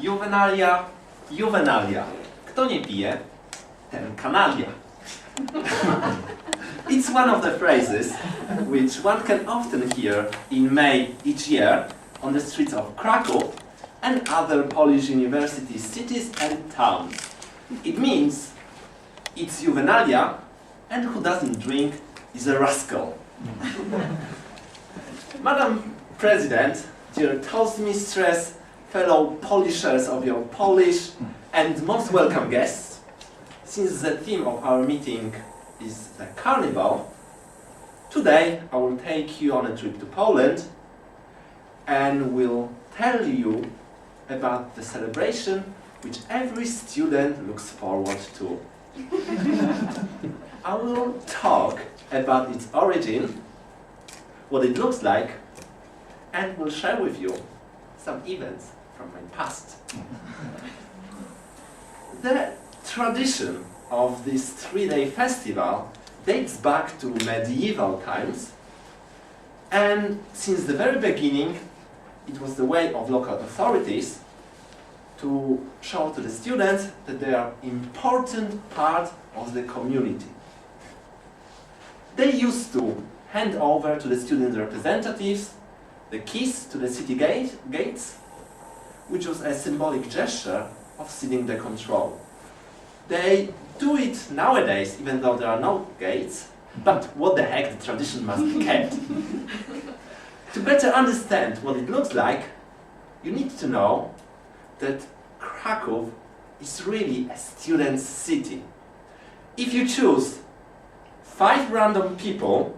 Juwenalia, Juwenalia. Kto nie pije, ten kanalia. It's one of the phrases which one can often hear in May each year on the streets of Krakow and other Polish university cities and towns. It means it's Juwenalia, and who doesn't drink is a rascal. Madam President, dear Toastmistress, fellow Polishers of your Polish, and most welcome guests, since the theme of our meeting is the carnival, today I will take you on a trip to Poland and will tell you about the celebration which every student looks forward to. I will talk about its origin, what it looks like, and will share with you some events from my past. The tradition of this three-day festival dates back to medieval times, and since the very beginning it was the way of local authorities to show to the students that they are an important part of the community. They used to hand over to the student representatives the keys to the city gates, which was a symbolic gesture of ceding the control. They do it nowadays, even though there are no gates, but what the heck, the tradition must be kept. To better understand what it looks like, you need to know that Krakow is really a student city. If you choose 5 random people,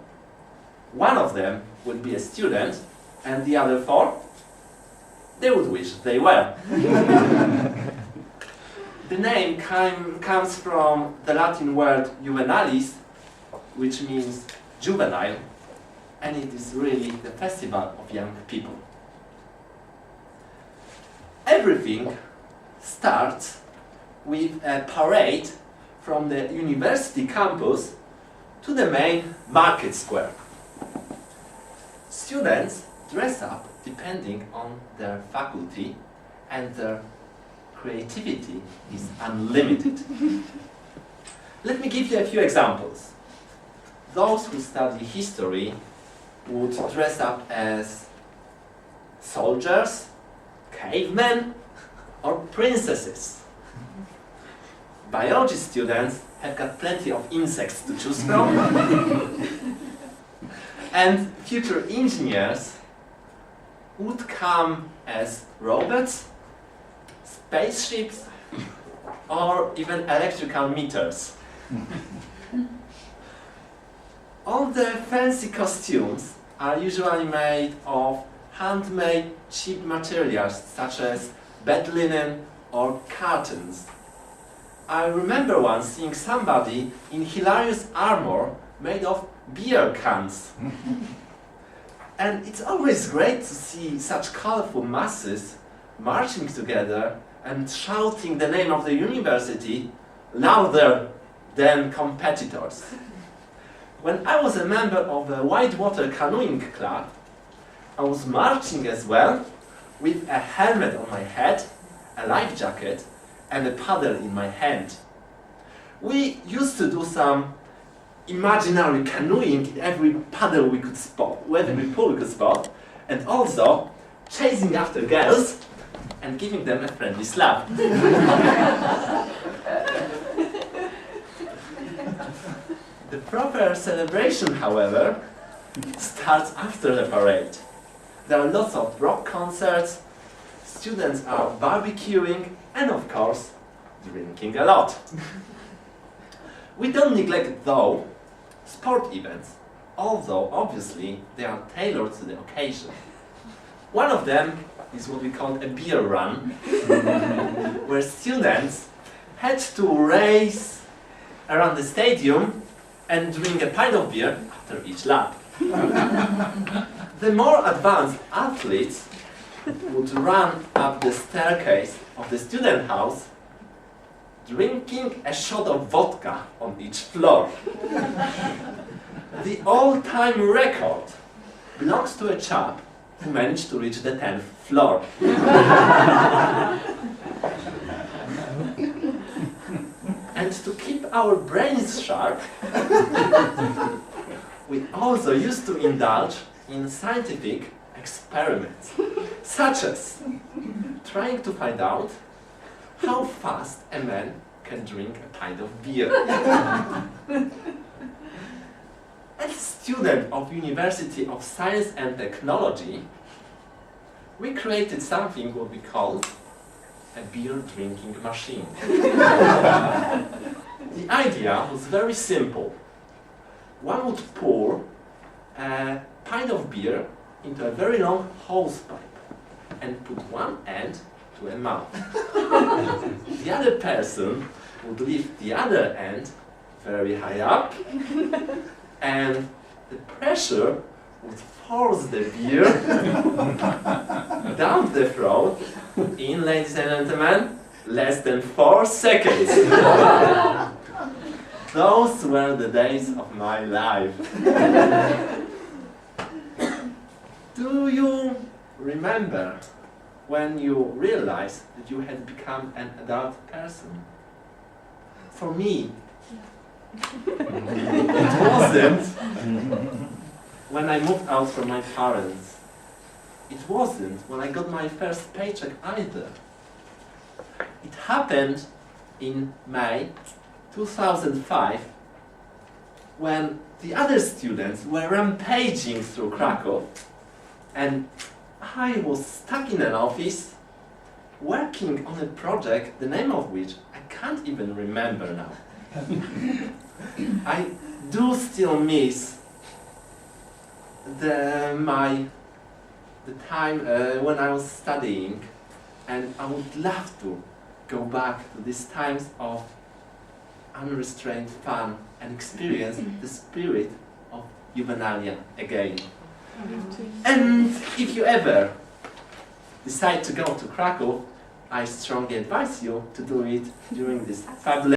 one of them would be a student, and the other 4, they would wish they were. The name comes from the Latin word juvenalis, which means juvenile, and it is really the festival of young people. Everything starts with a parade from the university campus to the main market square. Students dress up depending on their faculty, and their creativity is unlimited. Let me give you a few examples. Those who study history would dress up as soldiers, cavemen, or princesses. Biology students have got plenty of insects to choose from. And future engineers would come as robots, spaceships, or even electrical meters. All the fancy costumes are usually made of handmade cheap materials such as bed linen or curtains. I remember once seeing somebody in hilarious armor made of beer cans. And it's always great to see such colorful masses marching together and shouting the name of the university louder than competitors. When I was a member of a whitewater canoeing club, I was marching as well, with a helmet on my head, a life jacket, and a paddle in my hand. We used to do some imaginary canoeing in every paddle we could spot, every pool we could spot, and also chasing after girls and giving them a friendly slap. The proper celebration, however, starts after the parade. There are lots of rock concerts, students are barbecuing, and of course, drinking a lot. We don't neglect, though, sport events, although obviously they are tailored to the occasion. One of them is what we call a beer run, where students had to race around the stadium and drink a pint of beer after each lap. The more advanced athletes would run up the staircase of the student house, drinking a shot of vodka on each floor. The all-time record belongs to a chap who managed to reach the 10th floor. to keep our brains sharp, we also used to indulge in scientific experiments, such as trying to find out how fast a man can drink a pint of beer. As a student of University of Science and Technology, we created something what we called a beer drinking machine. The idea was very simple. One would pour a pint of beer into a very long hose pipe and put one end to a mouth. The other person would lift the other end very high up, and the pressure would force the beer down the throat in, ladies and gentlemen, less than 4 seconds. Those were the days of my life. Do you remember when you realized that you had become an adult person? For me, it wasn't when I moved out from my parents. It wasn't when I got my first paycheck either. It happened in May 2005, when the other students were rampaging through Krakow, and I was stuck in an office working on a project, the name of which I can't even remember now. I do still miss the time when I was studying, and I would love to go back to these times of unrestrained fun and experience the spirit of Juwenalia again. And if you ever decide to go to Krakow, I strongly advise you to do it during this fabulous